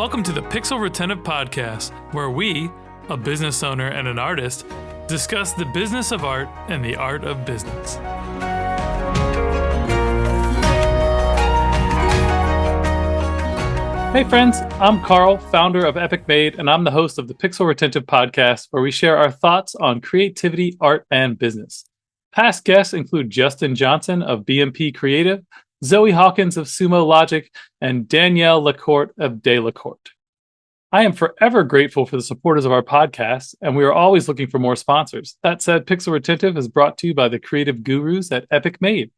Welcome to the Pixel Retentive Podcast, where we, a business owner and an artist, discuss the business of art and the art of business. Hey friends, I'm Carl, founder of Epic Made, and I'm the host of the Pixel Retentive Podcast, where we share our thoughts on creativity, art, and business. Past guests include Justin Johnson of BMP Creative, Zoe Hawkins of Sumo Logic, and Danielle Lacourte of De Lacourte. I am forever grateful for the supporters of our podcast, and we are always looking for more sponsors. That said, Pixel Retentive is brought to you by the creative gurus at Epic Made.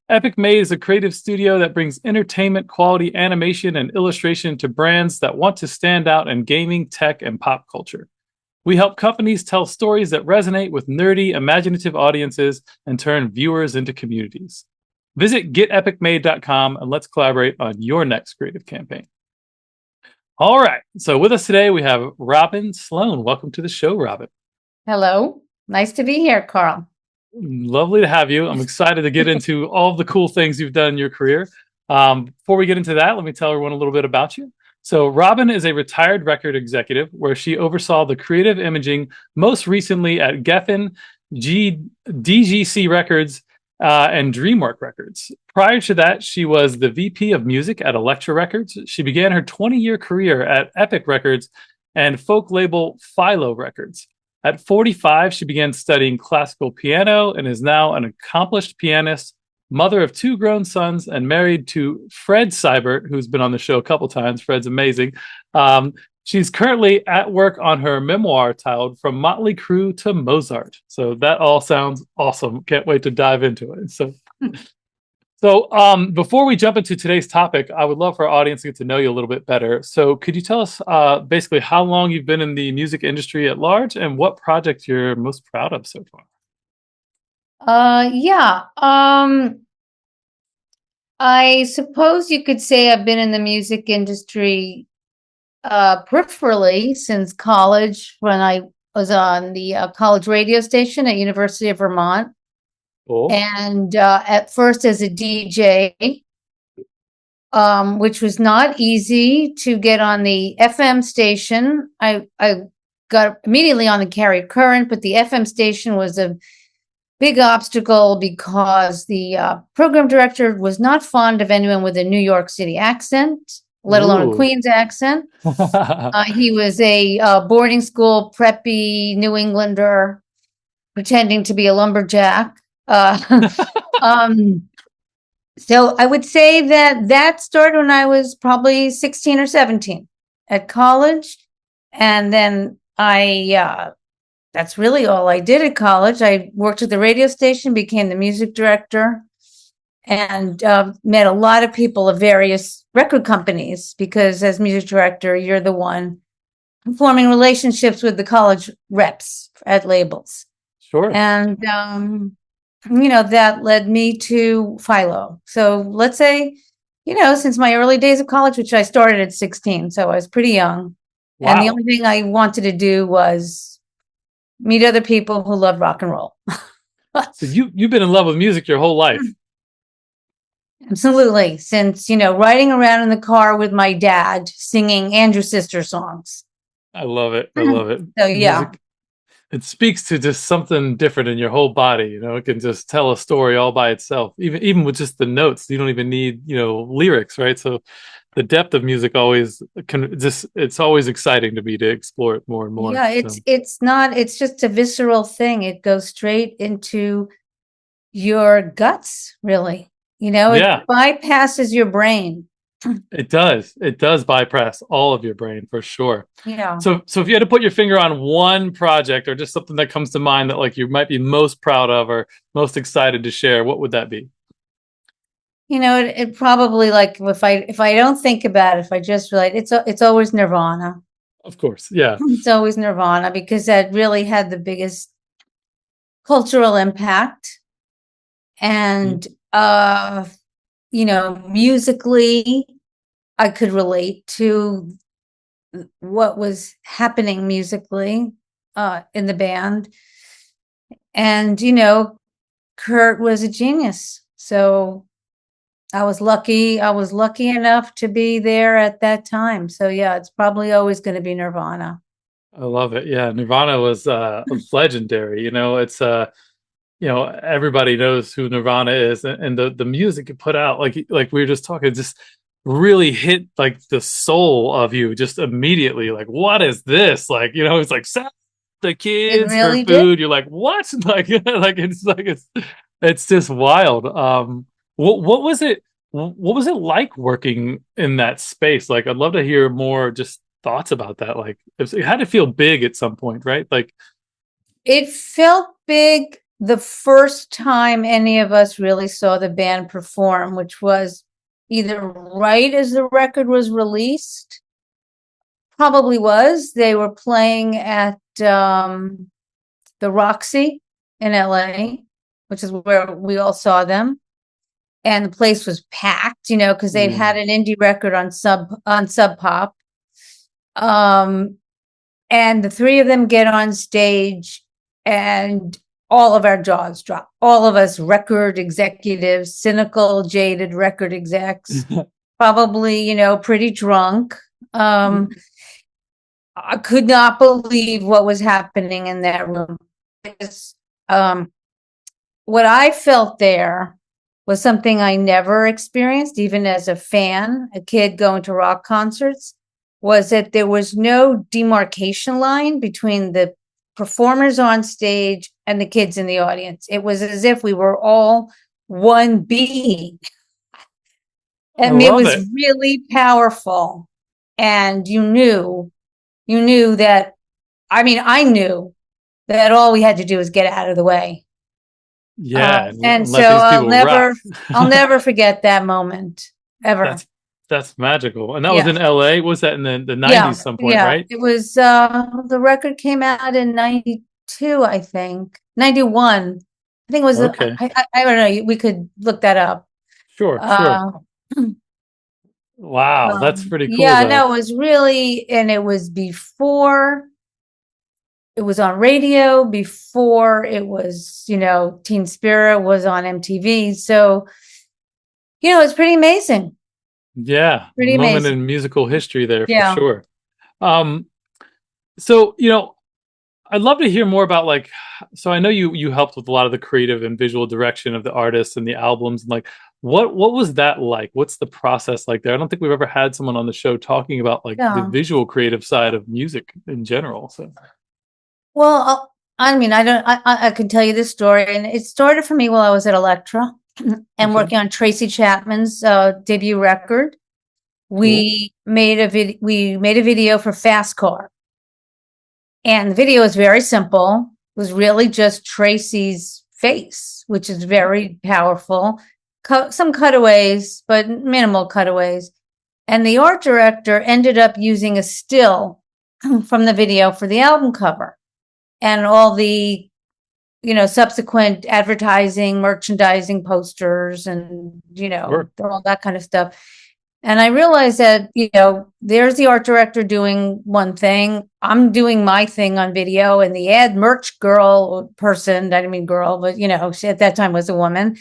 Epic Made is a creative studio that brings entertainment, quality, animation, and illustration to brands that want to stand out in gaming, tech, and pop culture. We help companies tell stories that resonate with nerdy, imaginative audiences and turn viewers into communities. Visit getepicmade.com and let's collaborate on your next creative campaign. All right. So with us today, we have Robin Sloane. Welcome to the show, Robin. Hello. Nice to be here, Carl. Lovely to have you. I'm excited to get into all of the cool things you've done in your career. Before we get into that, let me tell everyone a little bit about you. So Robin is a retired record executive where she oversaw the creative imaging most recently at Geffen, DGC Records, and DreamWorks Records. Prior to that, she was the VP of Music at Elektra Records. She began her 20-year career at Epic Records and folk label Philo Records. At 45, she began studying classical piano and is now an accomplished pianist, mother of 2 grown sons, and married to Fred Seibert, who's been on the show a couple times. Fred's amazing. She's currently at work on her memoir titled From Motley Crue to Mozart. So that all sounds awesome. Can't wait to dive into it. So before we jump into today's topic, I would love for our audience to get to know you a little bit better. So could you tell us basically how long you've been in the music industry at large and what project you're most proud of so far? I suppose you could say I've been in the music industry peripherally since college, when I was on the college radio station at University of Vermont. Cool. And at first as a DJ, which was not easy to get on the FM station. I got immediately on the carrier current, but the FM station was a big obstacle because the program director was not fond of anyone with a New York City accent, let alone a Queens accent. He was a boarding school preppy New Englander pretending to be a lumberjack. So I would say that started when I was probably 16 or 17 at college. And then that's really all I did at college. I worked at the radio station, became the music director, and met a lot of people of various record companies, because as music director, you're the one forming relationships with the college reps at labels. Sure. And, that led me to Philo. So let's say, since my early days of college, which I started at 16, so I was pretty young. Wow. And the only thing I wanted to do was meet other people who love rock and roll. So you've been in love with music your whole life. Absolutely. Since, riding around in the car with my dad singing Andrew Sister songs. I love it. I love it. So, yeah. Music, it speaks to just something different in your whole body. It can just tell a story all by itself. Even with just the notes, you don't even need, lyrics, right? So the depth of music it's always exciting to me to explore it more and more. Yeah, it's just a visceral thing. It goes straight into your guts, really. It bypasses your brain. It does. It does bypass all of your brain for sure. Yeah. So if you had to put your finger on one project or just something that comes to mind that like you might be most proud of or most excited to share, what would that be? It probably, like, if I don't think about it, if I just relate, it's always Nirvana. Of course. Yeah. It's always Nirvana, because that really had the biggest cultural impact. And musically, I could relate to what was happening musically in the band. And, Kurt was a genius. So I was lucky. I was lucky enough to be there at that time. So yeah, it's probably always going to be Nirvana. I love it. Yeah, Nirvana was legendary. Everybody knows who Nirvana is, and the music it put out, like we were just talking, just really hit like the soul of you just immediately. Like, what is this? Like, it's like "Sell the It kids for really did. food." You're like, what? It's just wild. What was it? What was it like working in that space? Like, I'd love to hear more just thoughts about that. Like, it had to feel big at some point, right? Like, It felt big the first time any of us really saw the band perform, which was either right as the record was released, probably was. They were playing at the Roxy in LA, which is where we all saw them. And the place was packed, because they had an indie record on Sub Pop. And the three of them get on stage and all of our jaws drop. All of us record executives, cynical, jaded record execs, probably, pretty drunk. I could not believe what was happening in that room. What I felt there was something I never experienced, even as a fan, a kid going to rock concerts, was that there was no demarcation line between the performers on stage and the kids in the audience. It was as if we were all one being. And it was really powerful. And you knew that, I knew that all we had to do was get out of the way. Yeah, and so I'll never forget that moment ever. That's magical. And that was in LA. Was that in the 90s some point, right? It was the record came out in 92, I think. 91. I think it was okay. I don't know. We could look that up. Sure. Wow, that's pretty cool. Yeah, no, it was really, and it was before it was on radio, before it was, Teen Spirit was on MTV. So, it's pretty amazing. Yeah, pretty moment amazing. in musical history there for sure. So, I'd love to hear more about so I know you helped with a lot of the creative and visual direction of the artists and the albums, and what was that like? What's the process like there? I don't think we've ever had someone on the show talking about the visual creative side of music in general. So, well, I can tell you this story, and it started for me while I was at Elektra and working on Tracy Chapman's debut record. We made a video for Fast Car. And the video is very simple. It was really just Tracy's face, which is very powerful. Some cutaways, but minimal cutaways. And the art director ended up using a still from the video for the album cover. And all the, subsequent advertising, merchandising posters and, all that kind of stuff. And I realized that, there's the art director doing one thing. I'm doing my thing on video, and the ad merch person, I didn't mean girl, but, she at that time was a woman,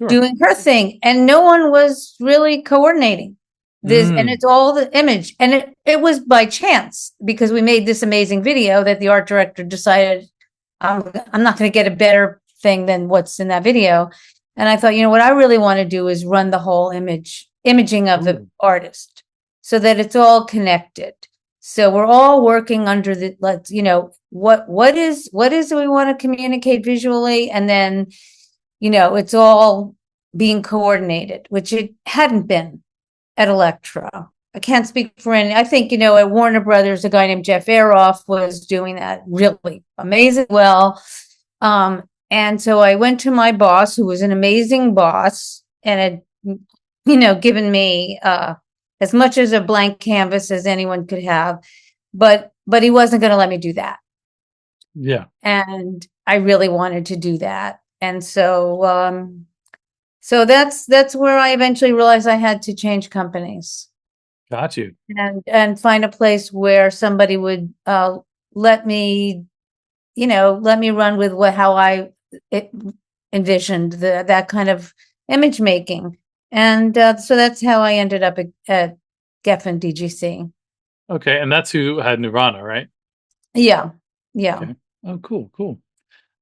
doing her thing. And no one was really coordinating this. And it's all the image. And it was by chance, because we made this amazing video that the art director decided, I'm not going to get a better thing than what's in that video. And I thought, what I really want to do is run the whole imaging of the artist so that it's all connected. So we're all working under what is it we want to communicate visually, and then it's all being coordinated, which it hadn't been at Elektra. I can't speak for any. I think at Warner Brothers, a guy named Jeff Aroff was doing that really amazing well. And so I went to my boss, who was an amazing boss, and had given me as much as a blank canvas as anyone could have, but he wasn't going to let me do that. Yeah. And I really wanted to do that. And so that's where I eventually realized I had to change companies. Got you. And find a place where somebody would let me run with how I envisioned that kind of image making. And so that's how I ended up at Geffen DGC. Okay, and that's who had Nirvana, right? Yeah, yeah. Okay. Oh, cool.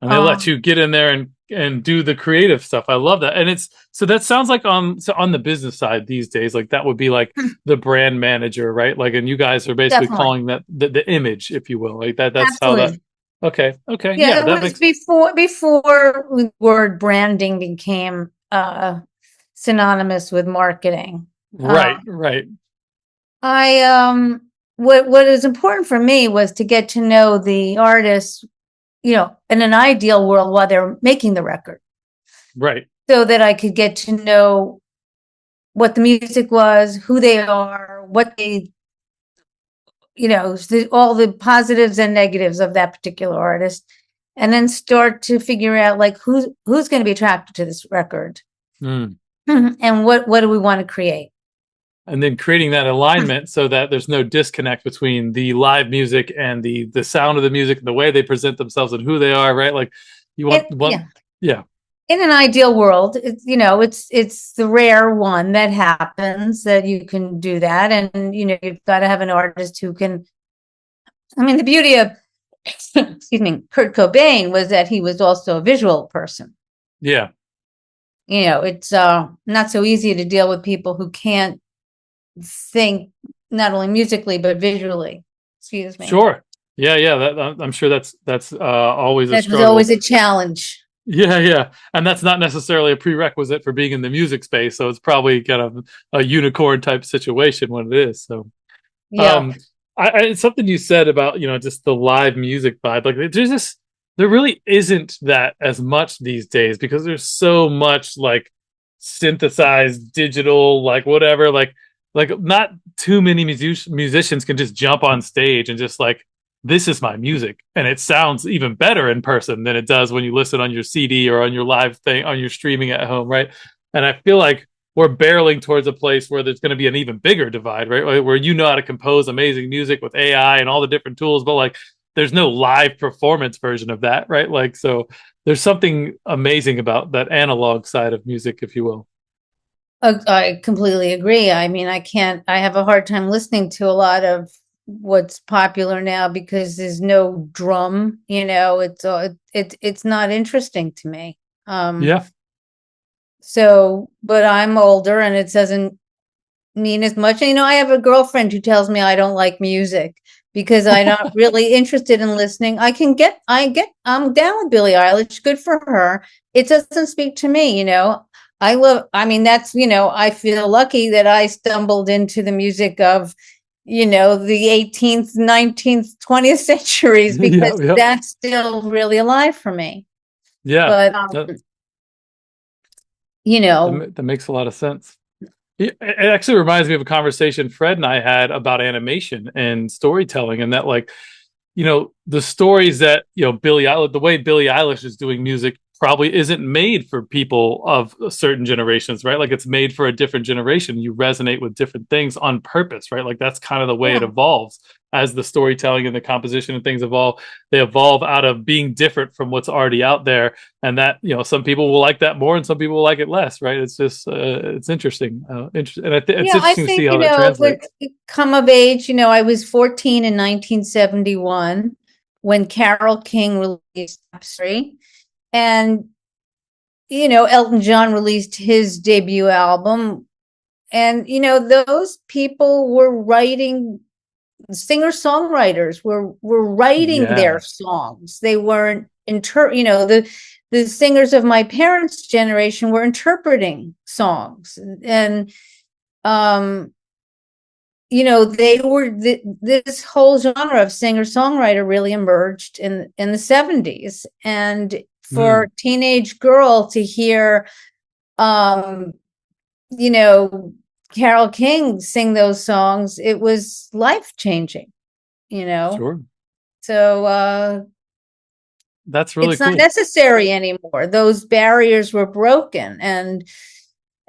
And they let Um, you get in there and do the creative stuff. I love that. And it's so that sounds like on the business side these days, like that would be like the brand manager, right? Like, and you guys are basically Definitely, calling that the image, if you will, like that. That's how that. absolutely. Okay, Yeah, yeah, it that was makes before the word branding became synonymous with marketing. right, right, I what is important for me was to get to know the artists, in an ideal world while they're making the record, right. so that I could get to know what the music was, who they are, what they, all the positives and negatives of that particular artist, and then start to figure out like who's going to be attracted to this record, Mm. and what do we want to create. And then creating that alignment so that there's no disconnect between the live music and the sound of the music and the way they present themselves and who they are, right? Like you want Yeah. yeah. In an ideal world, it's the rare one that happens that you can do that, and you've got to have an artist who can. I mean, the beauty of excuse me, Kurt Cobain was that he was also a visual person. Yeah. It's not so easy to deal with people who can't think not only musically but visually. Excuse me. Sure. Yeah. I'm sure that's always a That was always struggle. a challenge. Yeah. And that's not necessarily a prerequisite for being in the music space. So it's probably kind of a unicorn type situation when it is. So, Yeah. um, it's something you said about, just the live music vibe. Like there really isn't that as much these days because there's so much like synthesized digital, like whatever, like not too many musicians can just jump on stage and just like this is my music and it sounds even better in person than it does when you listen on your CD or on your live thing on your streaming at home, right? And I feel like we're barreling towards a place where there's going to be an even bigger divide, right? Where you know how to compose amazing music with AI and all the different tools, but like there's no live performance version of that, right? Like so there's something amazing about that analog side of music, if you will. I completely agree. I mean, I have a hard time listening to a lot of what's popular now because there's no drum, it's not interesting to me. Yeah. So, but I'm older and it doesn't mean as much. And, I have a girlfriend who tells me I don't like music because I'm not really interested in listening. I'm down with Billie Eilish. Good for her. It doesn't speak to me, I mean, I feel lucky that I stumbled into the music of, the 18th, 19th, 20th centuries because Yeah. that's still really alive for me. Yeah. But, That, you know, that makes a lot of sense. It actually reminds me of a conversation Fred and I had about animation and storytelling, and that like, the stories that the way Billie Eilish is doing music probably isn't made for people of certain generations, right? Like it's made for a different generation. You resonate with different things on purpose, right? Like that's kind of the way it yeah. evolves as the storytelling and the composition and things evolve. They evolve out of being different from what's already out there, and that some people will like that more and some people will like it less, right? It's just it's interesting, and it's Yeah, I interesting to see think, how that when translates. come of age, I was 14 in 1971 when Carole King released Tapestry, and, Elton John released his debut album. And, those people were writing, singer-songwriters were writing their Yeah, songs. They weren't the singers of my parents' generation were interpreting songs. And they were this whole genre of singer-songwriter really emerged in the 70s. And for a teenage girl to hear you know Carole King sing those songs, it was life-changing. sure. So That's really it's not cool. necessary anymore. Those barriers were broken.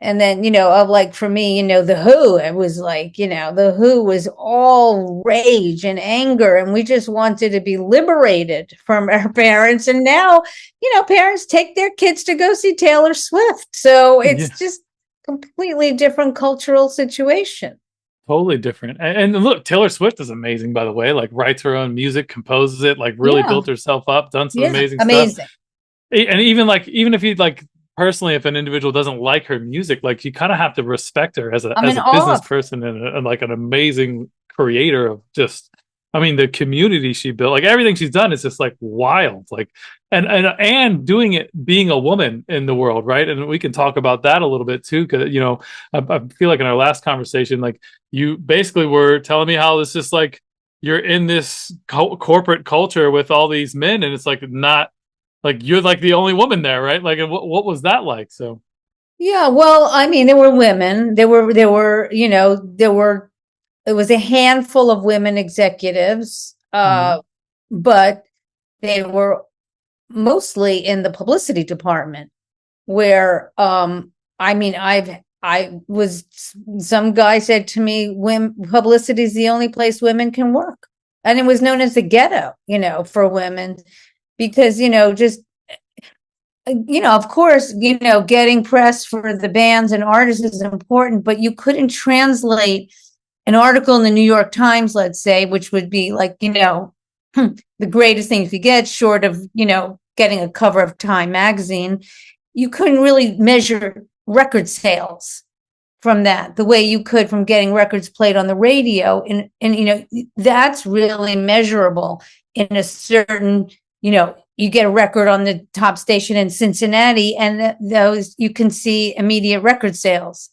And then, of like for me, the Who, it was like, the Who was all rage and anger, and we just wanted to be liberated from our parents. And now, parents take their kids to go see Taylor Swift. So it's Yeah. just completely different cultural situation. Totally different. And look, Taylor Swift is amazing, by the way. Like, writes her own music, composes it, like, really Yeah. built herself up, done some Yeah. amazing stuff. Amazing. And even if you like personally, if an individual doesn't like her music, like, you kind of have to respect her as I'm in a awe business of her. person and like an amazing creator of just, I mean, the community she built, like everything she's done is just like wild, like, and doing it being a woman in the world, right? And we can talk about that a little bit too, because I feel like in our last conversation, like, you basically were telling me how it's just like you're in this corporate culture with all these men, and it's like not like you're like the only woman there, right? Like, and what was that like? So Yeah, well, I mean, there were women. It was a handful of women executives, mhm. but they were mostly in the publicity department where, I mean, some guy said to me, women, publicity is the only place women can work. And it was known as the ghetto, for women, because, of course, getting press for the bands and artists is important, but you couldn't translate an article in the New York Times, let's say, which would be like, the greatest thing you could get, short of, getting a cover of Time magazine. You couldn't really measure record sales from that the way you could from getting records played on the radio. And that's really measurable in a certain, you get a record on the top station in Cincinnati, and those you can see immediate record sales.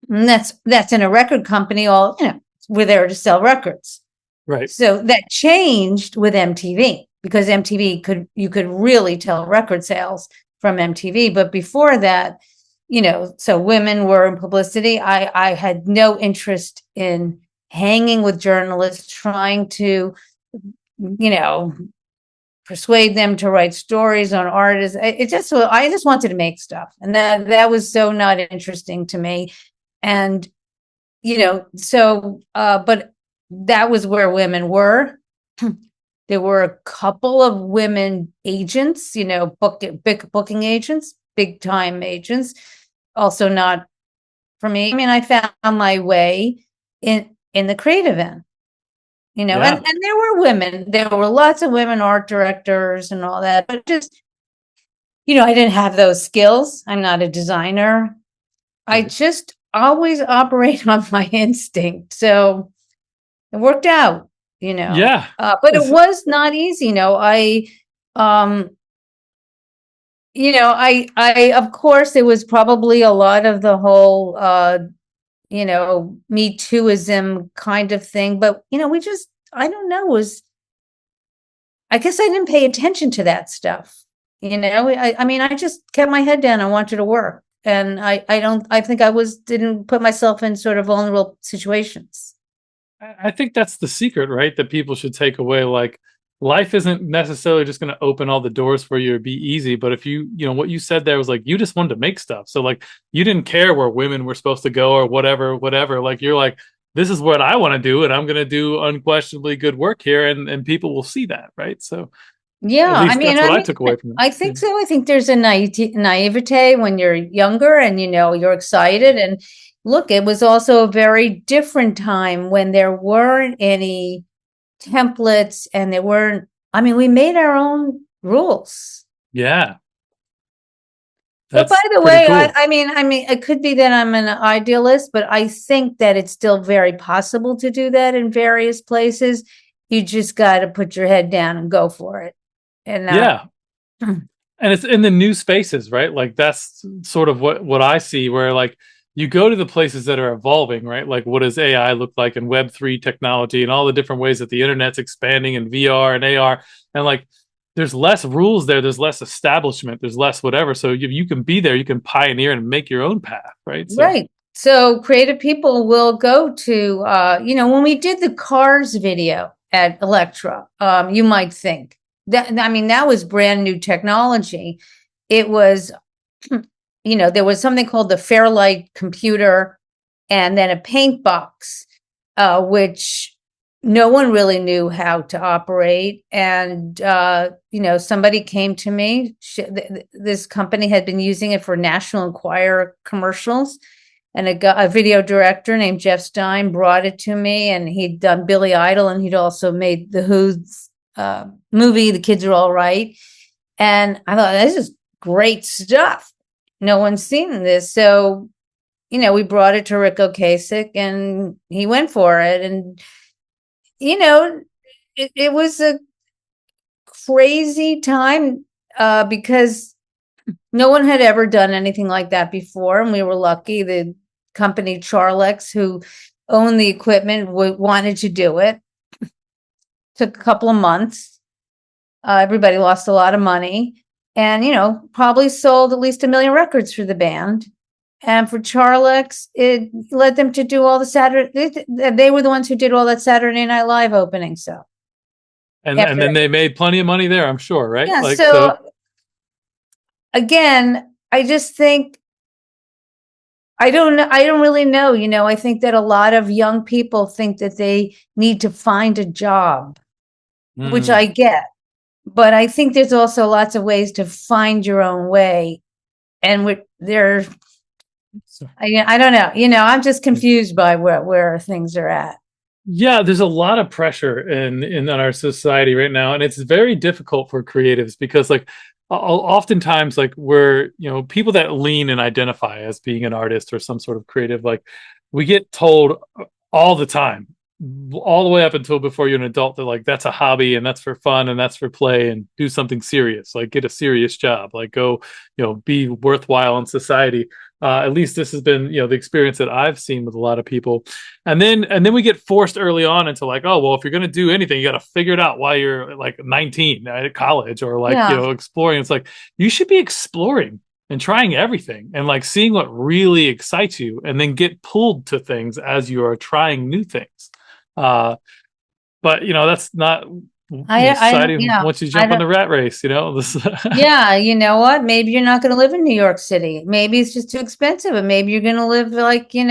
And that's in a record company. We're there to sell records. Right. So that changed with MTV, because you could really tell record sales from MTV. But before that, so women were in publicity. I had no interest in hanging with journalists, trying to, persuade them to write stories on artists. I just wanted to make stuff. And that was so not interesting to me. And, but that was where women were. There were a couple of women agents, big booking agents, big time agents. Also not for me. I mean, I found my way in the creative end, Yeah. and there were women. There were lots of women art directors and all that, but just, I didn't have those skills. I'm not a designer. I Right. just always operate on my instinct. So it worked out, Yeah. but it was not easy. Of course, it was probably a lot of the whole, Me Tooism kind of thing. But, I don't know, I guess I didn't pay attention to that stuff. I mean, I just kept my head down and wanted to work. And I think didn't put myself in sort of vulnerable situations. I think that's the secret, right? That people should take away. Like, life isn't necessarily just going to open all the doors for you or be easy. But if what you said there was like, you just wanted to make stuff. So like, you didn't care where women were supposed to go or whatever. Like, you're like, this is what I want to do, and I'm going to do unquestionably good work here, and people will see that, right? So Yeah, at I least mean, that's what I took away from it. I think so. I think there's a naivete when you're younger and you're excited. And look, it was also a very different time when there weren't any templates and there weren't. I mean, we made our own rules. Yeah, But by that's the pretty way, cool. I mean, it could be that I'm an idealist, but I think that it's still very possible to do that in various places. You just got to put your head down and go for it. And Yeah. And it's in the new spaces, right? Like, that's sort of what I see, where like you go to the places that are evolving, right? Like, what does AI look like, and Web3 technology and all the different ways that the internet's expanding, and VR and AR, and like there's less rules there, there's less establishment, there's less whatever. So you can be there, you can pioneer and make your own path, right? So right. So creative people will go to, when we did the Cars video at Electra, you might think that was brand new technology. It was, there was something called the Fairlight computer, and then a paint box, which no one really knew how to operate. And, somebody came to me. This company had been using it for National Enquirer commercials. And a video director named Jeff Stein brought it to me, and he'd done Billy Idol, and he'd also made the Who's movie, The Kids Are All Right. And I thought, this is great stuff. No one's seen this. So, we brought it to Rick Ocasek, and he went for it. And, it was a crazy time because no one had ever done anything like that before. And we were lucky. The company Charlex, who owned the equipment, wanted to do it. Took a couple of months. Everybody lost a lot of money, and, probably sold at least 1 million records for the band. And for Charlex, it led them to do all the Saturday. They were the ones who did all that Saturday Night Live opening. So, and then they made plenty of money there, I'm sure, right? Yeah. So again, I just think I don't really know. I think that a lot of young people think that they need to find a job, which I get. But I think there's also lots of ways to find your own way. And I don't know. I'm just confused by where things are at. Yeah, there's a lot of pressure in our society right now, and it's very difficult for creatives because, like, oftentimes, like, we're people that lean and identify as being an artist or some sort of creative, like, we get told all the time, all the way up until before you're an adult, that, like, that's a hobby and that's for fun and that's for play, and do something serious, like get a serious job, like go be worthwhile in society. At least this has been the experience that I've seen with a lot of people. And then we get forced early on into, like, oh well, if you're going to do anything, you got to figure it out while you're like 19 at college, or like exploring. It's like, you should be exploring and trying everything and, like, seeing what really excites you, and then get pulled to things as you are trying new things. But that's not society once you jump on the rat race. Yeah, you know what? Maybe you're not going to live in New York City. Maybe it's just too expensive, and maybe you're going to live, like, in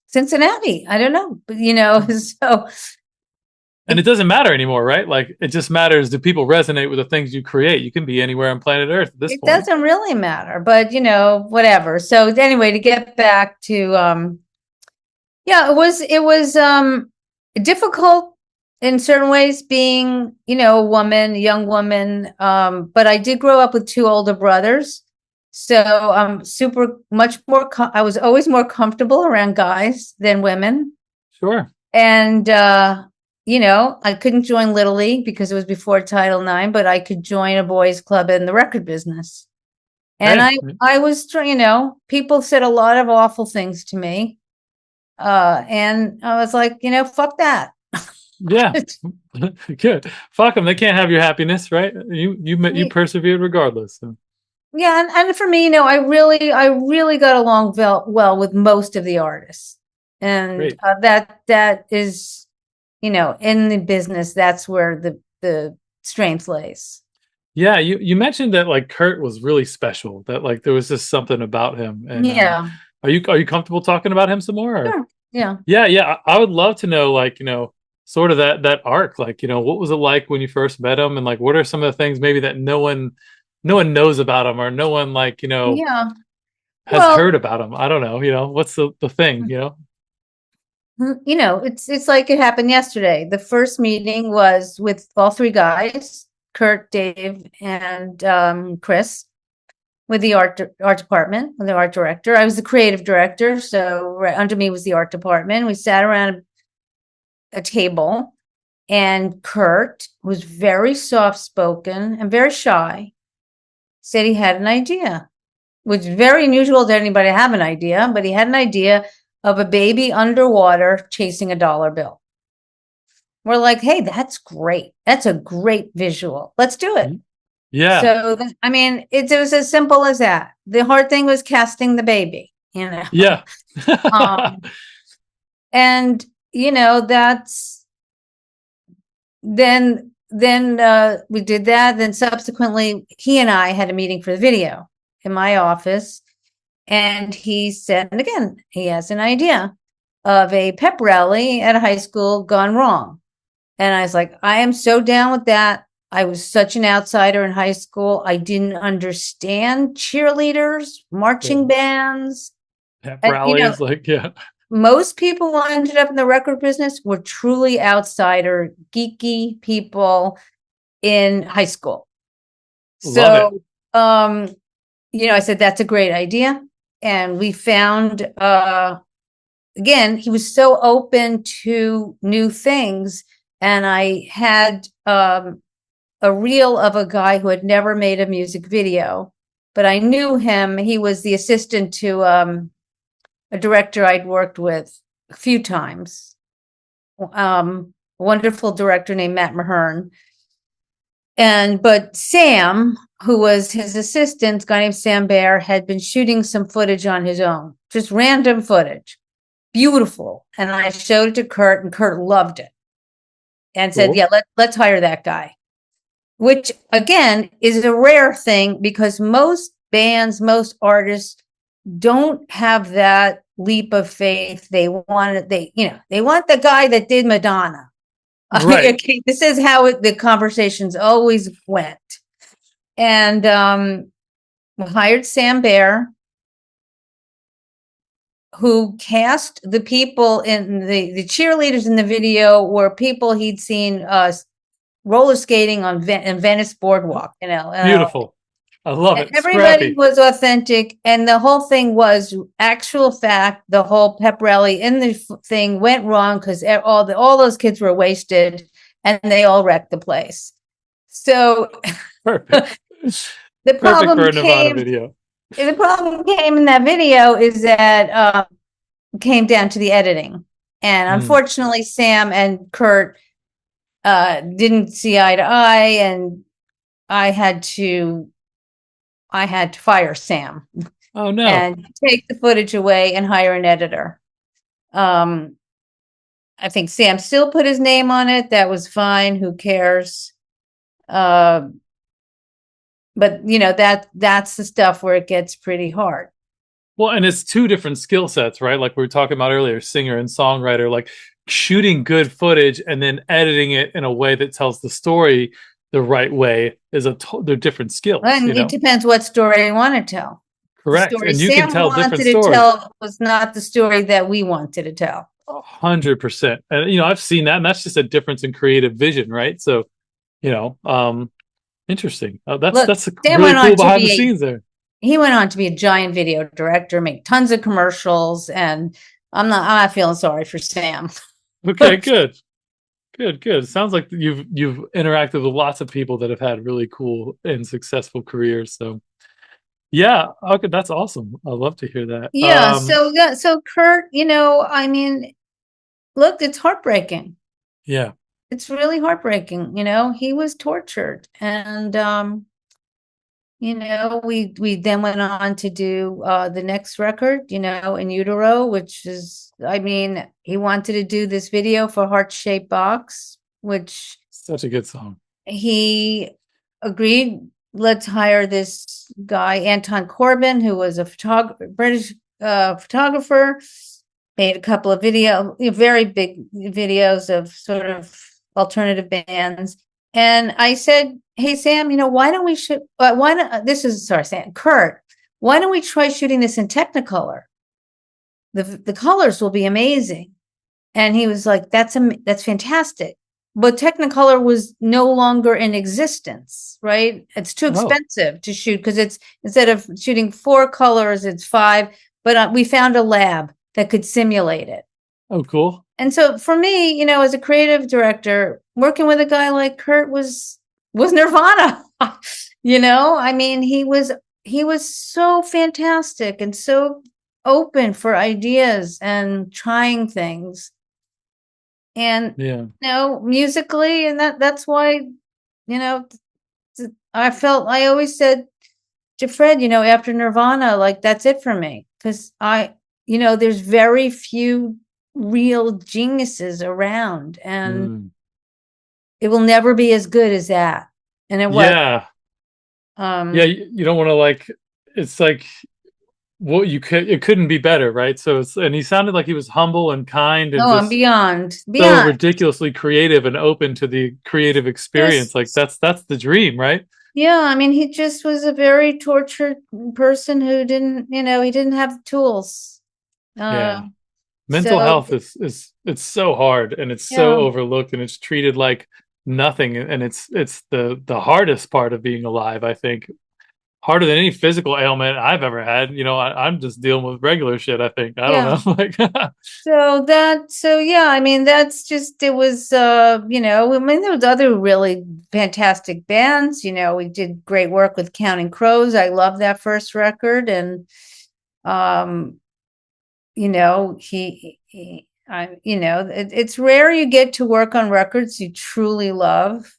Cincinnati. I don't know, but so. And it doesn't matter anymore, right? Like, it just matters, do people resonate with the things you create? You can be anywhere on planet Earth at this point. It doesn't really matter, but whatever. So anyway, to get back to it was difficult in certain ways being, a young woman. But I did grow up with 2 older brothers. So I'm I was always more comfortable around guys than women. Sure. And, I couldn't join Little League because it was before Title IX, but I could join a boys club in the record business. And I was, people said a lot of awful things to me. And I was like, fuck that. Yeah. Good. Fuck them. They can't have your happiness, right? You persevered regardless. So. Yeah. And for me, I really got along well with most of the artists. And that is, in the business, that's where the strength lays. Yeah. You mentioned that, like, Kurt was really special, that, like, there was just something about him. And are you comfortable talking about him some more? Or? Sure. Yeah. Yeah. I would love to know, like, sort of that arc, like, what was it like when you first met him, and, like, what are some of the things maybe that no one knows about him, or no one, like, has heard about him. I don't know, what's the thing, It's like it happened yesterday. The first meeting was with all 3 guys, Kurt, Dave, and Chris, with the art department, with the art director. I was the creative director, so right under me was the art department. We sat around a table, and Kurt was very soft-spoken and very shy, said he had an idea, which is very unusual to anybody to have an idea, but he had an idea of a baby underwater chasing a dollar bill. We're like, hey, that's great. That's a great visual. Let's do it. Yeah. So, it was as simple as that. The hard thing was casting the baby, Yeah. And, that's, then we did that. Then subsequently, he and I had a meeting for the video in my office. And he said, and again, he has an idea. of a pep rally at a high school gone wrong. And I was like, I am so down with that. I was such an outsider in high school. I didn't understand cheerleaders, marching bands. Pep And, rallies, like, yeah. most people who ended up in the record business were truly outsider, geeky people in high school. Love it. So, I said, that's a great idea. And we found, again, he was so open to new things. And I had a reel of a guy who had never made a music video, but I knew him. He was the assistant to a director I'd worked with a few times. A wonderful director named Matt Mahern. But Sam, who was his assistant, a guy named Seibert, had been shooting some footage on his own, just random footage. Beautiful. And I showed it to Kurt, and Kurt loved it and said, Cool. yeah, let's hire that guy. Which, again, is a rare thing because most bands, most artists don't have that leap of faith. They want the guy that did Madonna. Right. Okay, this is how the conversations always went. And we hired Sam Baer, who cast the people in the cheerleaders in the video were people he'd seen roller skating on Venice Boardwalk in LA. Beautiful. I love it. Everybody Scrappy. was authentic, and the whole thing was actual fact. The whole pep rally in the thing went wrong because all those kids were wasted, and they all wrecked the place. So Perfect. the Perfect problem for a Nirvana came. video. The problem came in that video is that came down to the editing, and unfortunately, Sam and Kurt didn't see eye to eye, and I had to fire Sam. Oh no. And take the footage away and hire an editor. I think Sam still put his name on it. That was fine. Who cares? But that's the stuff where it gets pretty hard. Well, and it's two different skill sets, right? Like we were talking about earlier, singer and songwriter, like shooting good footage and then editing it in a way that tells the story the right way is they're different skills. And it depends what story you want to tell. Correct. The story and you Sam can tell different wanted to stories. tell was not the story that we wanted to tell. 100%. And I've seen that, and that's just a difference in creative vision, right? So, interesting. That's really cool behind the scenes there. He went on to be a giant video director, make tons of commercials, and I'm not feeling sorry for Sam. Okay, good. It sounds like you've interacted with lots of people that have had really cool and successful careers. So yeah, okay, that's awesome. I love to hear that. Yeah. So Kurt, look, it's heartbreaking. Yeah. It's really heartbreaking. He was tortured, and we then went on to do the next record, In Utero, which is, he wanted to do this video for Heart Shaped Box, which such a good song. He agreed. Let's hire this guy, Anton Corbin, who was a British photographer, made a couple of very big videos of sort of alternative bands. And I said, hey, Sam, why don't we shoot, Sam, Kurt, why don't we try shooting this in Technicolor? The colors will be amazing. And he was like, that's fantastic. But Technicolor was no longer in existence, right? It's too expensive to shoot because it's instead of shooting 4 colors, it's 5. But we found a lab that could simulate it. Oh, cool. And so for me, as a creative director, working with a guy like Kurt was Nirvana. He was so fantastic and so open for ideas and trying things. And musically, and that's why, I always said to Fred, after Nirvana, like that's it for me, because there's very few real geniuses around, and it will never be as good as that. And it was. You don't want to it's like Well, it couldn't be better, right? So and he sounded like he was humble and kind and No, I'm just beyond, so beyond. ridiculously creative and open to the creative experience. Like Just, that's the dream, right? yeah, I mean, he just was a very tortured person who didn't, he didn't have the tools. Uh, Yeah. Mental so health is it's so hard and it's so yeah, overlooked and it's treated like nothing and it's the hardest part of being alive, I think. Harder than any physical ailment I've ever had. I'm just dealing with regular shit, I think. I don't yeah. know. Like So yeah, I mean, that's just, it was, I mean, there was other really fantastic bands, we did great work with Counting Crows. I love that first record. And, um, it's rare you get to work on records you truly love.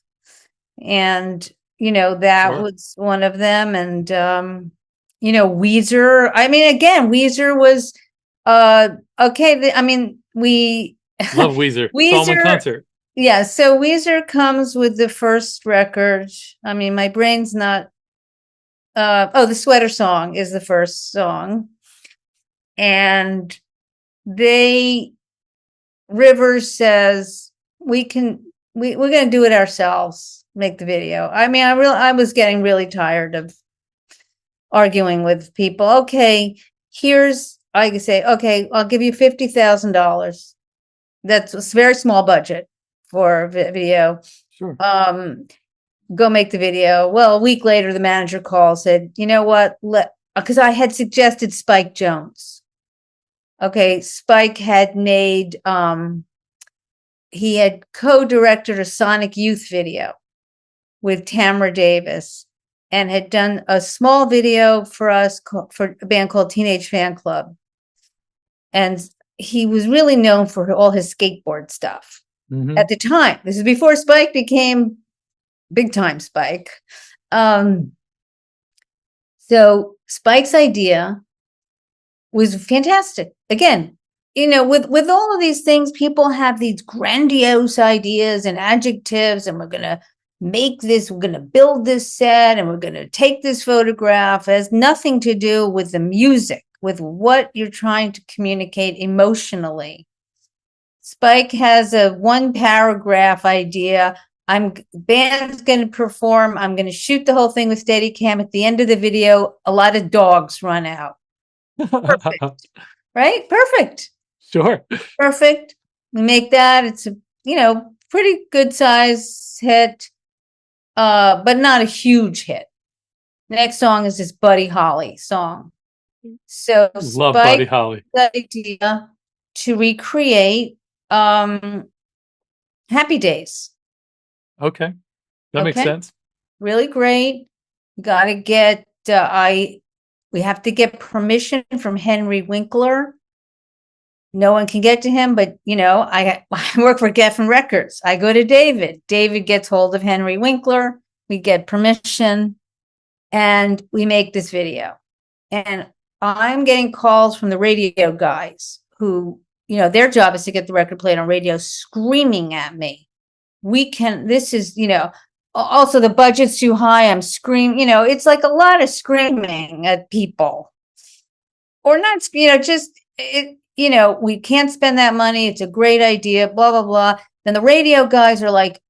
And, that sure. was one of them. And, Weezer, I mean, again, Weezer was, okay. I mean, Love Weezer. Saw him in Weezer, concert. yeah. So Weezer comes with the first record. I mean, my brain's not, the Sweater Song is the first song. And Rivers says, we're going to do it ourselves, make the video. I mean, I was getting really tired of arguing with people. Okay, I say, okay, I'll give you $50,000. That's a very small budget for a video. Sure. Go make the video. Well, a week later, the manager called, said, you know what? Because I had suggested Spike Jones. Okay, Spike had made, he had co-directed a Sonic Youth video with Tamara Davis and had done a small video for us for a band called Teenage Fan Club. And he was really known for all his skateboard stuff at the time. This is before Spike became big time Spike. So Spike's idea was fantastic. Again, with all of these things, people have these grandiose ideas and adjectives, and we're going to we're going to build this set, and we're going to take this photograph. It has nothing to do with the music, with what you're trying to communicate emotionally. Spike has a 1-paragraph idea. Band's going to perform. I'm going to shoot the whole thing with Steadicam. At the end of the video, a lot of dogs run out. Perfect. Right? Perfect. Sure. Perfect. We make that. It's a, pretty good size hit, but not a huge hit. Next song is this Buddy Holly song. So Love Buddy Spike Holly. the idea to recreate Happy Days. Okay. That makes sense. Really great. Got to get we have to get permission from Henry Winkler. No one can get to him, but I work for Geffen Records. I go to David. David gets hold of Henry Winkler. We get permission, and we make this video. And I'm getting calls from the radio guys who, their job is to get the record played on radio, screaming at me. Also the budget's too high. I'm screaming, it's like a lot of screaming at people. Or not, we can't spend that money. It's a great idea, blah, blah, blah. Then the radio guys are like,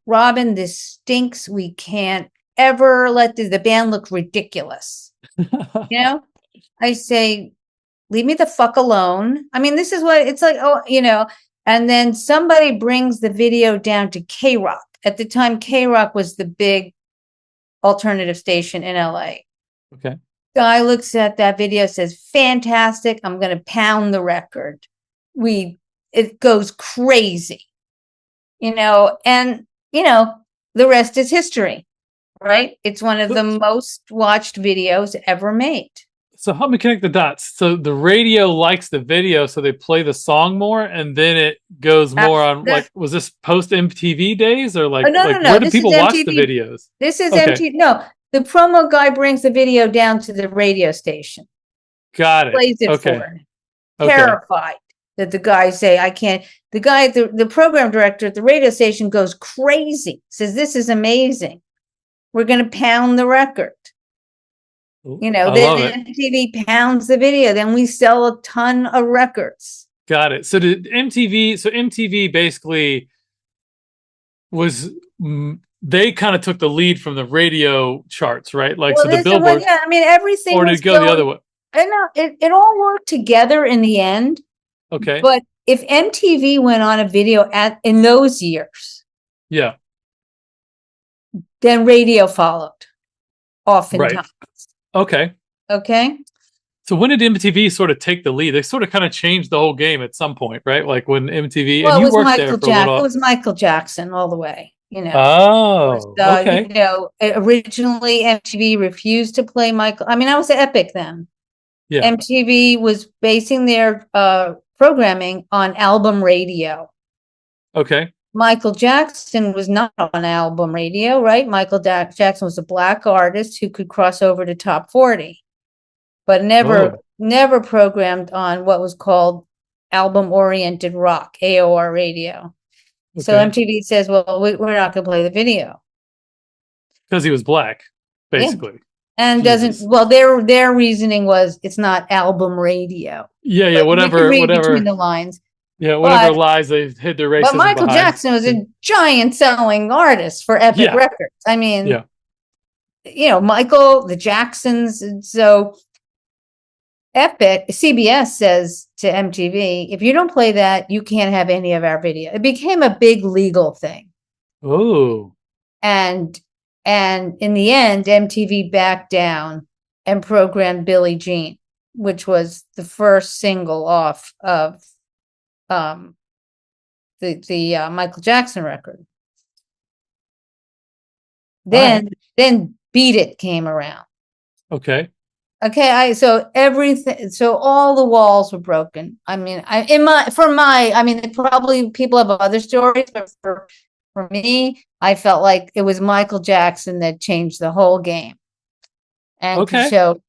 Robin, this stinks. We can't ever let the band look ridiculous. I say, leave me the fuck alone. I mean, this is what it's like, and then somebody brings the video down to K-Rock. At the time, K-Rock was the big alternative station in LA. Okay. Guy looks at that video, says, fantastic. I'm going to pound the record. It goes crazy, and, the rest is history, right? It's one of the most watched videos ever made. So help me connect the dots. So the radio likes the video, so they play the song more, and then it goes more on was this post MTV days or like, no. Where do people watch the videos? This is MTV. No, the promo guy brings the video down to the radio station. Got it. Plays it for him. Terrified that the guys say, I can't. The guy, the program director at the radio station goes crazy, says, this is amazing. We're going to pound the record. Ooh, You know, I then love it. MTV pounds the video. Then we sell a ton of records. Got it. So did MTV? So MTV basically was they kind of took the lead from the radio charts, right? Like Well, so the this is what, Billboard, yeah, I mean, everything or did was it go the other going, way? and it all worked together in the end. Okay. But if MTV went on a video in those years, Yeah. then radio followed, Right. oftentimes. Okay. Okay. So when did MTV sort of take the lead? They sort of kind of changed the whole game at some point, right? Like when MTV, and Well, it you was worked there for a It little. was Michael Jackson all the way. Oh, okay. Originally MTV refused to play Michael. I mean, I was at Epic then. Yeah. MTV was basing their programming on album radio. Okay. Michael Jackson was not on album radio, right? Michael Jackson was a black artist who could cross over to top 40, but Oh, never programmed on what was called album oriented rock, AOR radio. So okay. MTV says, well, we're not going to play the video. Because he was black, Yeah. basically. And Jesus. their reasoning was it's not album radio. Yeah, yeah. But you can Whatever, read between whatever. the lines. Yeah, whatever But lies they hid their but racism Michael behind. Jackson was a giant selling artist for Epic Yeah, Records. I mean, yeah. Michael, the Jacksons. And so Epic, CBS says to MTV, if you don't play that, you can't have any of our video. It became a big legal thing. Oh, And in the end, MTV backed down and programmed Billie Jean, which was the first single off of the Michael Jackson record. Then Beat It came around. okay. Okay, so everything, so all the walls were broken. I mean, I mean, probably people have other stories, but for me, I felt like it was Michael Jackson that changed the whole game. And Okay. so,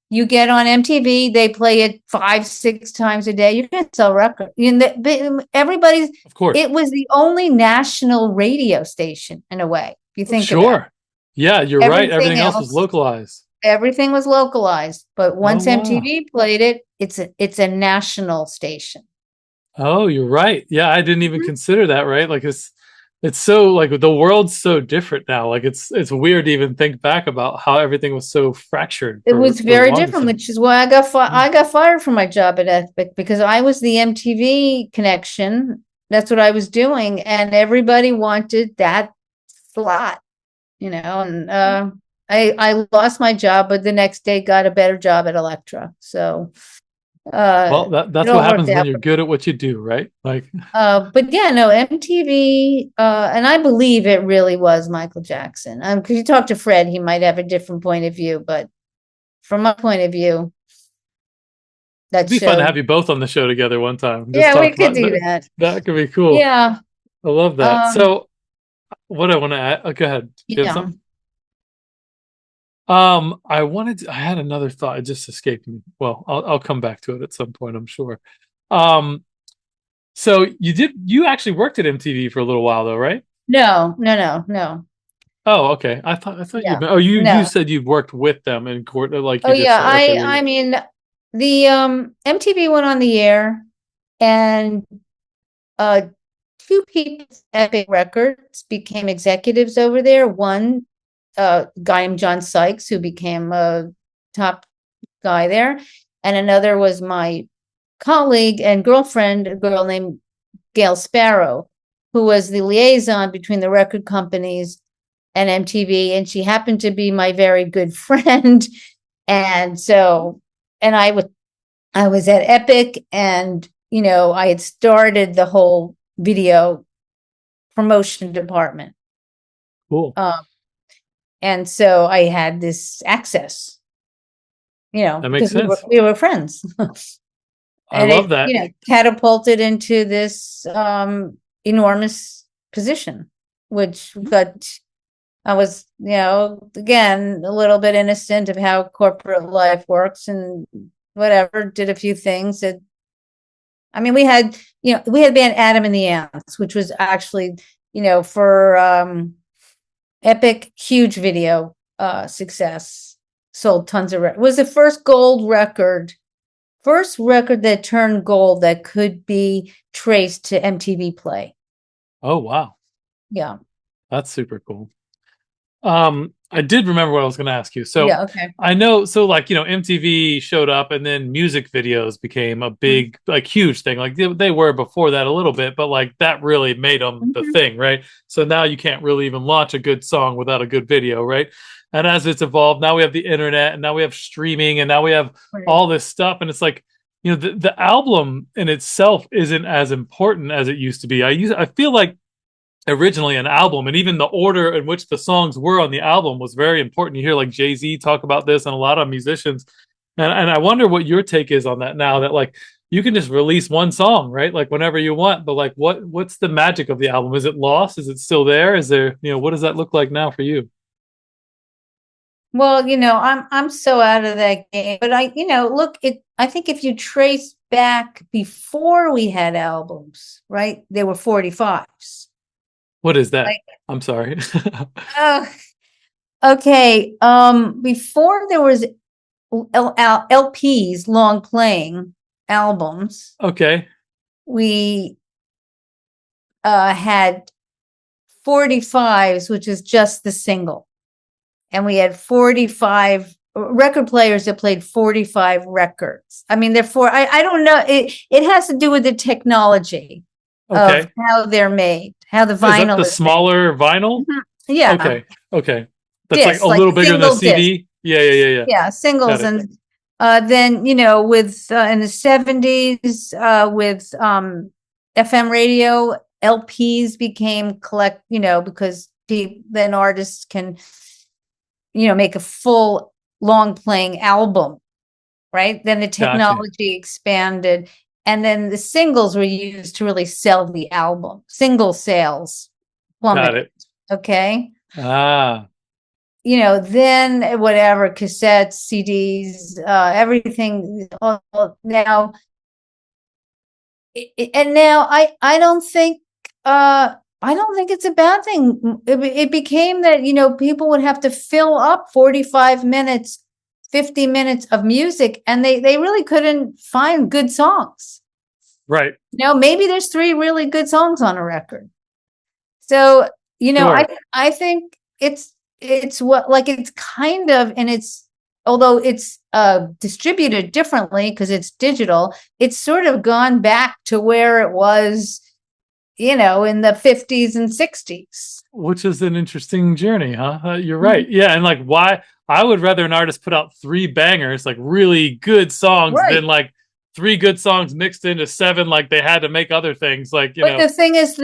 you get on MTV, they play it 5-6 times a day. You're going to sell records. Of course. It was the only national radio station in a way. If you think about it. Sure. Yeah, you're right. Everything else was localized. Everything was localized, but once wow. MTV played it, it's a national station. Oh, you're right. Yeah, I didn't even consider that, right? Like it's so like the world's so different now. Like it's weird to even think back about how everything was so fractured. It was very different, which is why I got fired from my job at Epic, because I was the MTV connection. That's what I was doing, and everybody wanted that slot, and I lost my job, but the next day got a better job at Elektra. So, well, that's what happens when you're good at what you do, right? Like, but yeah, no, MTV, and I believe it really was Michael Jackson. Because you talk to Fred, he might have a different point of view, but from my point of view, it'd be fun to have you both on the show together one time. Yeah, we could do that. That could be cool. Yeah, I love that. So, what I want to add, go ahead. You have something? I had another thought. It just escaped me. Well, I'll come back to it at some point, I'm sure. So you actually worked at MTV for a little while though, right? No. Oh, okay. I thought you said you worked with them in court, like you I mean, the MTV went on the air, and 2 people at Epic Records became executives over there. One guy named John Sykes, who became a top guy there, and another was my colleague and girlfriend, a girl named Gail Sparrow, who was the liaison between the record companies and MTV, and she happened to be my very good friend. And so, and I was at Epic, and I had started the whole video promotion department. Cool. And so I had this access, that makes sense. We were friends. I love that. Catapulted into this enormous position, which I was, again, a little bit innocent of how corporate life works and whatever, did a few things that, we had band Adam and the Ants, which was actually, for Epic, huge video success. sold tons of records. Was the first record that turned gold that could be traced to MTV Play. Oh, wow. Yeah. That's super cool. I did remember what I was going to ask you. So Yeah, okay. I know, so like, MTV showed up and then music videos became a big, like huge thing. Like they were before that a little bit, but like that really made them the thing, right? So now you can't really even launch a good song without a good video, right? And as it's evolved, now we have the internet and now we have streaming and now we have all this stuff. And it's like, the album in itself isn't as important as it used to be. I feel like originally an album, and even the order in which the songs were on the album was very important. You hear like Jay-Z talk about this and a lot of musicians, and I wonder what your take is on that now, that like you can just release one song, right, like whenever you want, but like what's the magic of the album? Is it lost? Is it still there? Is there, what does that look like now for you? Well, I'm so out of that game, but I think if you trace back before we had albums, right, they were 45s. What is that? I'm sorry. Oh, okay. Before there was LPs, long playing albums. Okay. We had 45s, which is just the single, and we had 45 record players that played 45 records. I mean, therefore, I don't know. It has to do with the technology. Okay. Of how they're made, how the vinyl is that the smaller made. Vinyl? Mm-hmm. Yeah. Okay. That's disc, like a little bigger than a CD? Yeah. Yeah, singles. And then, with in the 70s, with FM radio, LPs became because then artists can, make a full long playing album, right? Then the technology expanded. And then the singles were used to really sell the album. Single sales plummeted. Got it. Okay. Then whatever, cassettes, CDs, everything. Now, and now I don't think it's a bad thing. It became that people would have to fill up 45 minutes. 50 minutes of music, and they really couldn't find good songs. Right. Maybe there's 3 really good songs on a record. So, sure. I think it's kind of, and it's, although it's distributed differently because it's digital, it's sort of gone back to where it was, in the 50s and 60s. Which is an interesting journey, huh? You're right. Yeah. And like, why I would rather an artist put out 3 bangers, like really good songs, than like 3 good songs mixed into 7, like they had to make other things. Like, but the thing is,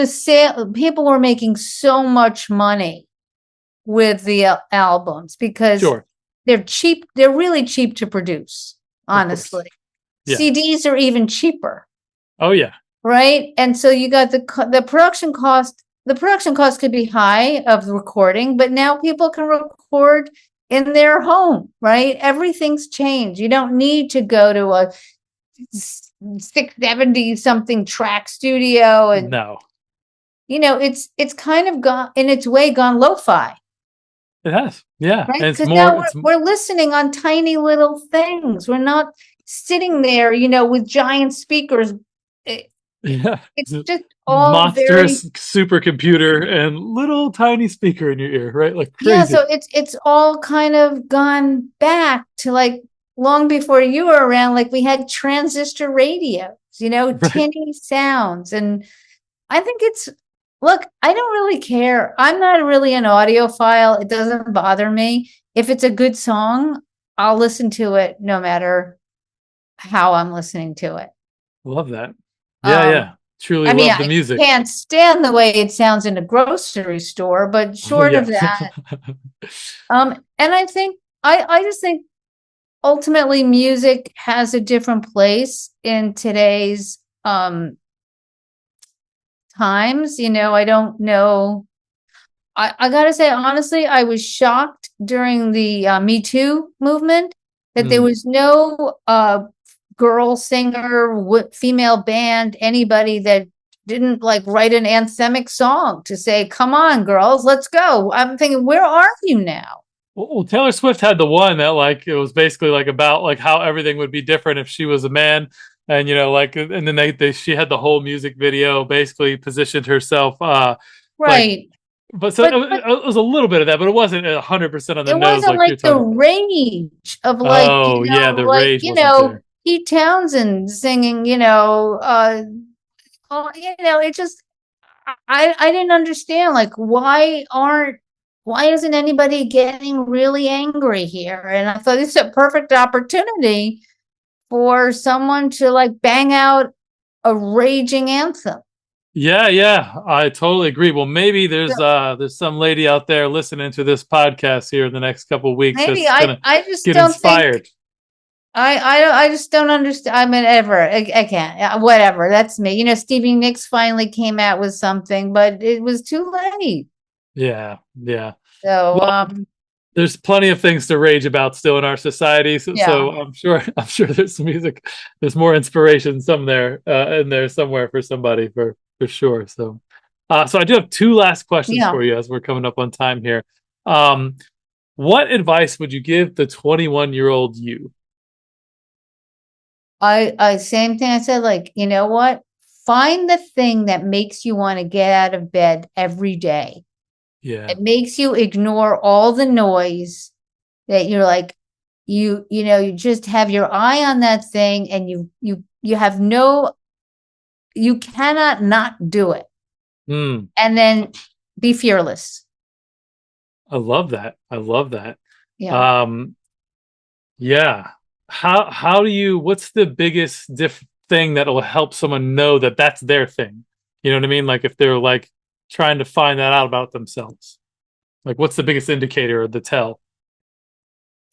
people were making so much money with the albums because they're cheap. They're really cheap to produce, honestly. Yeah. CDs are even cheaper. Oh, yeah. Right. And so you got the production cost. The production cost could be high of the recording, but now people can record in their home, right? Everything's changed. You don't need to go to a 670 something track studio. And no, it's kind of gone in its way, gone lo-fi. It has. Yeah. Right? And it's more, we're listening on tiny little things. We're not sitting there, with giant speakers. Yeah, it's just all monstrous supercomputer and little tiny speaker in your ear, right? Like crazy. Yeah, so it's all kind of gone back to like long before you were around. Like we had transistor radios, tinny sounds, and I think look, I don't really care. I'm not really an audiophile. It doesn't bother me. If it's a good song, I'll listen to it no matter how I'm listening to it. Love that. Yeah. Truly love the music. I can't stand the way it sounds in a grocery store, but short of that. And I think, I just think ultimately music has a different place in today's times. I don't know. I got to say, honestly, I was shocked during the Me Too movement that there was no girl singer, female band, anybody that didn't like write an anthemic song to say, come on, girls, let's go. I'm thinking, where are you now? Well, Taylor Swift had the one that like it was basically like about like how everything would be different if she was a man, and like, and then they she had the whole music video basically positioned herself, like, Right. but so But it was a little bit of that, but it wasn't 100% on the it nose wasn't like like you're the talking about. rage of like, Oh yeah, the like, rage wasn't there. Pete Townsend singing, oh, it just, I didn't understand, like, why isn't anybody getting really angry here? And I thought it's a perfect opportunity for someone to like bang out a raging anthem. Yeah, yeah, I totally agree. Well, maybe So there's some lady out there listening to this podcast here in the next couple of weeks maybe that's gonna I just get don't think inspired. I just don't understand. I mean, ever I can't. Whatever. That's me. Stevie Nicks finally came out with something, but it was too late. Yeah, yeah. So Well, there's plenty of things to rage about still in our society. So yeah, I'm sure there's some music, there's more inspiration some there in there somewhere for somebody for sure. So I do have two last questions yeah. for you as we're coming up on time here. Um, what advice would you give the 21-year-old you? I same thing I said. Like, you know what? Find the thing that makes you want to get out of bed every day. Yeah. It makes you ignore all the noise that you're like, you just have your eye on that thing, and you have no, you cannot not do it. Mm, And then be fearless. I love that. I love that. Yeah. Um, yeah. How do you? What's the biggest thing that will help someone know that that's their thing? You know what I mean? Like if they're like trying to find that out about themselves. Like what's the biggest indicator or the tell?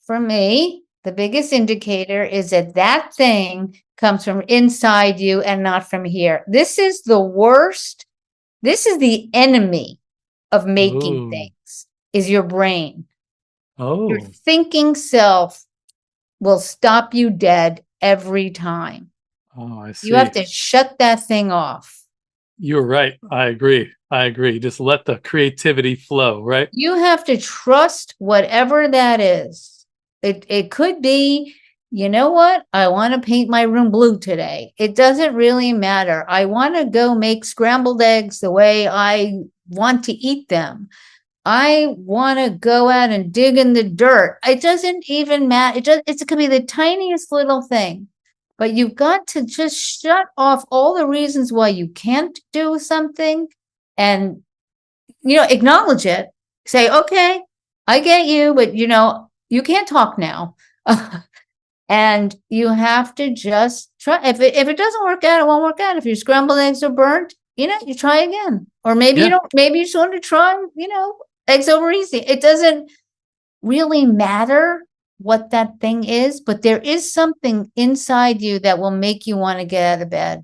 For me, the biggest indicator is that that thing comes from inside you and not from here. This is the worst. This is the enemy of making Oh, things, is your brain. Your oh, thinking self will stop you dead every time. oh, I You have see. to shut that thing off. You're right. I agree. I agree. Just let the creativity flow, right? You have to trust whatever that is. It could be, you know what? I want to paint my room blue today. It doesn't really matter. I want to go make scrambled eggs the way I want to eat them. I want to go out and dig in the dirt. It doesn't even matter. It could be the tiniest little thing. But you've got to just shut off all the reasons why you can't do something, and acknowledge it. Say, okay, I get you, but you can't talk now. And you have to just try. If it doesn't work out, it won't work out. If your scrambled eggs are burnt, you try again. Or maybe you Yeah. don't, maybe you just want to try, eggs over easy. It doesn't really matter what that thing is, but there is something inside you that will make you want to get out of bed.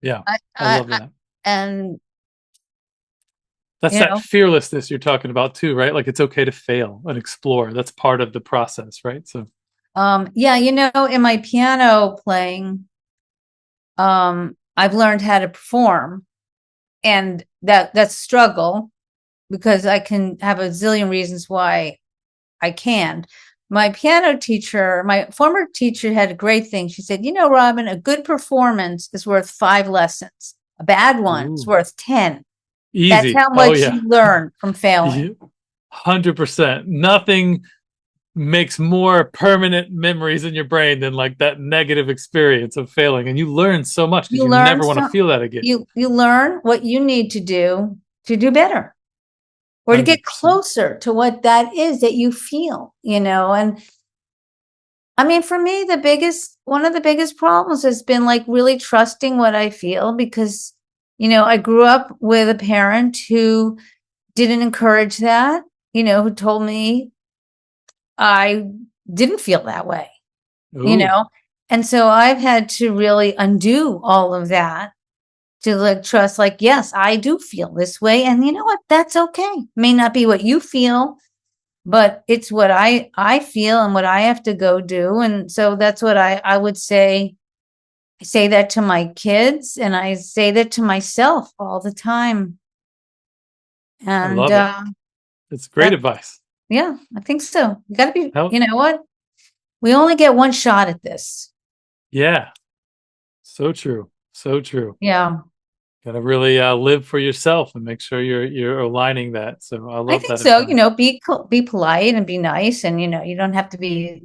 Yeah. I, I I, love I that. and That's you that know, fearlessness you're talking about too, right? Like it's okay to fail and explore. That's part of the process, right? So, yeah, in my piano playing, I've learned how to perform, and that's struggle because I can have a zillion reasons why I can. My piano teacher, my former teacher, had a great thing. She said, Robin, a good performance is worth 5 lessons. A bad one is ooh, worth 10. That's easy. how Oh much yeah. you learn from failing. 100%. Nothing makes more permanent memories in your brain than like that negative experience of failing. And you learn so much because You you learn never want to some, feel that again. you learn what you need to do better, or to get 100%. closer to what that is that you feel, and I mean, for me, one of the biggest problems has been like really trusting what I feel, because, I grew up with a parent who didn't encourage that, who told me I didn't feel that way, you Ooh, know? And so I've had to really undo all of that to like trust, like, yes, I do feel this way. And you know what? That's okay. May not be what you feel, but it's what I feel and what I have to go do. And so that's what I would say. I say that to my kids, and I say that to myself all the time. I And love it. It's great that advice. Yeah, I think so. You gotta be, How- you know what? We only get one shot at this. Yeah. So true. So true. Yeah. Got to really live for yourself and make sure you're aligning that. So I I love think that so. advice. Be polite and be nice, and you don't have to be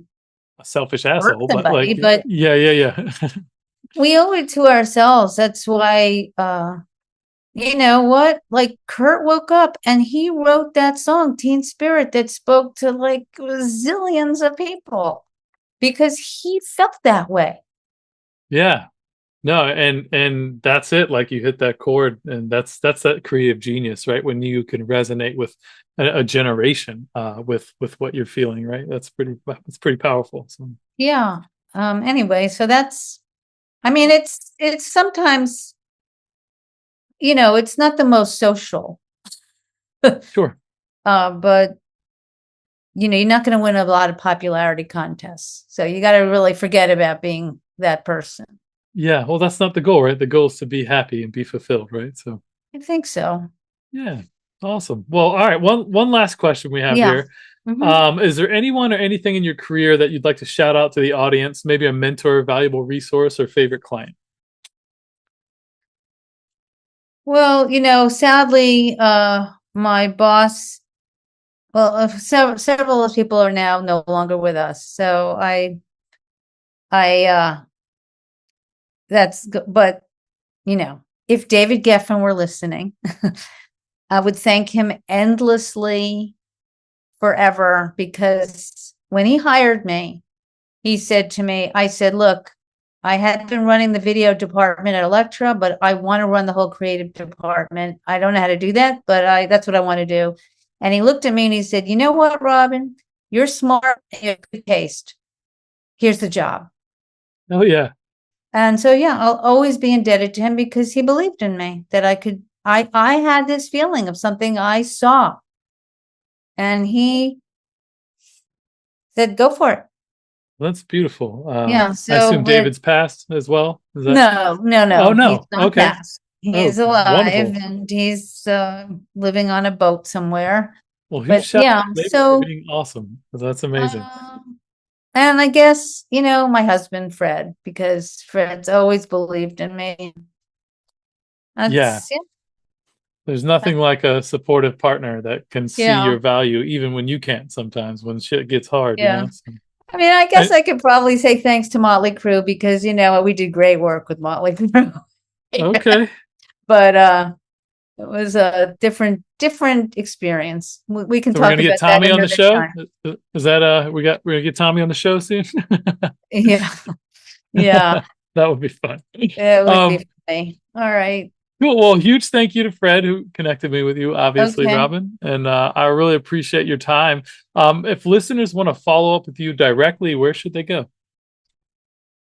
A selfish hurt asshole, but somebody, like, but yeah. we owe it to ourselves. That's why you know what? Like Kurt woke up and he wrote that song, Teen Spirit, that spoke to like zillions of people because he felt that way. Yeah. No, and that's it. Like you hit that chord, and that's that creative genius, right? When you can resonate with a generation with what you're feeling, right? That's pretty powerful. So Yeah. Anyway, so that's I mean it's sometimes, it's not the most social. sure. But you're not going to win a lot of popularity contests. So you got to really forget about being that person. Yeah. Well, that's not the goal, right? The goal is to be happy and be fulfilled, right? So I think so. yeah. Awesome. Well, all right. One last question we have Yeah. here. Mhm. Is there anyone or anything in your career that you'd like to shout out to the audience? Maybe a mentor, valuable resource, or favorite client? Well, sadly, my boss, well, several of those people are now no longer with us. So I, but if David Geffen were listening, I would thank him endlessly forever because when he hired me, he said to me, I said, look, I had been running the video department at Elektra, but I want to run the whole creative department. I don't know how to do that, but that's what I want to do. And he looked at me and he said, you know what, Robin, you're smart and you have good taste. Here's the job. Oh yeah. And so, yeah, I'll always be indebted to him because he believed in me that I had this feeling of something I saw. And he said, go for it. That's beautiful. Yeah. I So assume David's passed as well. Is that? no. Oh He's no. not Okay. passed. He's Oh, alive wonderful. and he's living on a boat somewhere. Well, huge But shout out yeah, to David for so being awesome. That's amazing. and I guess, my husband Fred, because Fred's always believed in me. Yeah. That's There's nothing like a supportive partner that can see yeah. your value even when you can't sometimes when shit gets hard, Yeah. So, I mean, I guess and, I could probably say thanks to Motley Crue because we did great work with Motley Crue. okay. But it was a different experience. We can So we're talk gonna get about that Tommy on the another show. time. Is that we're gonna get Tommy on the show soon? Yeah. Yeah. That would be fun. It would Um, be funny. All right. cool. Well, huge thank you to Fred who connected me with you, obviously, Okay. Robin, and I really appreciate your time. If listeners want to follow up with you directly, where should they go?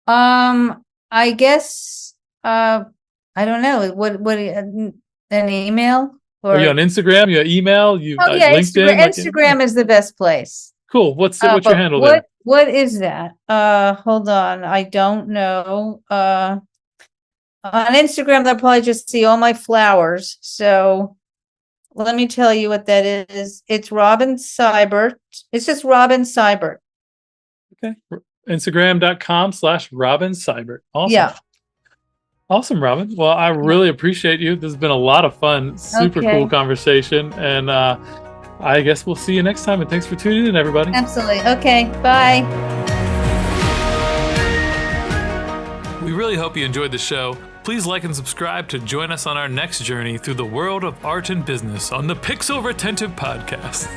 I guess I don't know. What an email Are you or on Instagram? You email? You oh yeah, LinkedIn? Instagram is the best place. Cool. What's your But handle there? what is that? Hold on. I don't know. On Instagram, they'll probably just see all my flowers. So let me tell you what that is. It's Robin Seibert. It's just Robin Seibert. Okay. Instagram.com/Robin Seibert. Awesome. Yeah. Awesome, Robin. Well, I really appreciate you. This has been a lot of fun. Super Okay. cool conversation. And I guess we'll see you next time. And thanks for tuning in, everybody. Absolutely. Okay. Bye. We really hope you enjoyed the show. Please like and subscribe to join us on our next journey through the world of art and business on the Pixel Retentive Podcast.